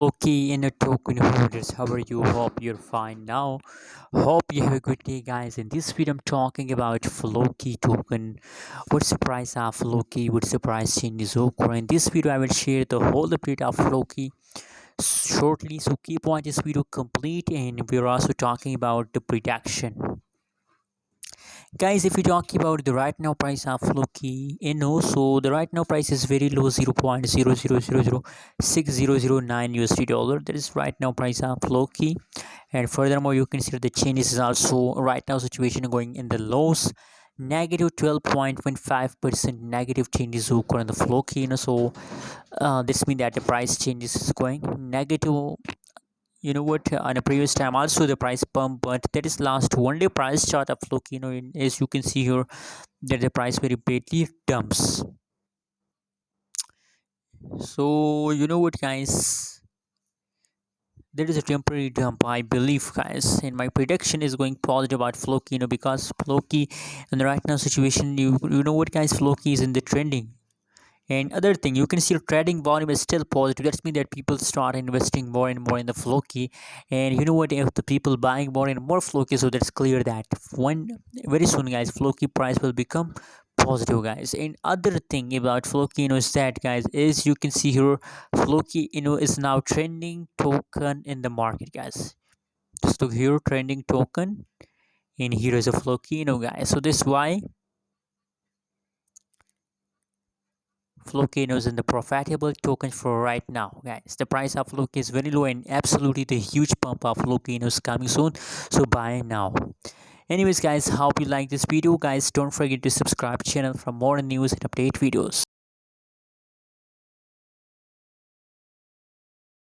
Okay, in a token holders, how are you? Hope you're fine now. Hope you have a good day, guys. In this video, I'm talking about Floki token. What's the price of Floki? What's the price changes occur? In this video, I will share the whole update of Floki shortly. So keep watching this video complete, and we're also talking about the prediction. Guys, if we talk about the right now price of Floki, so the right now price is very low, 0.0006009 USD dollar. That is right now price of Floki. And furthermore, you can see the changes is also right now situation going in the lows. Negative 12.15% negative changes occur in the Floki, this means that the price changes is going negative. On a previous time also the price pump, but that is last one day price chart of look, as you can see here that the price very badly dumps. So guys, there is a temporary dump, I believe, guys, and my prediction is going positive about Floki, because Floki in the right now situation, guys, Floki is in the trending. And other thing, you can see trading volume is still positive. That's mean that people start investing more and more in the Floki. And you know what? If the people buying more and more Floki, so that's clear that when very soon, guys, Floki price will become positive, guys. And other thing about Floki, is that, guys, is you can see here, Floki, is now trending token in the market, guys. Just look here, trending token, and here is a Floki, guys. So this is why Floki is in the profitable token for right now, guys. The price of Floki is very low, and absolutely the huge pump of Floki is coming soon. So buy now. Anyways, guys, hope you like this video, guys. Don't forget to subscribe channel for more news and update videos.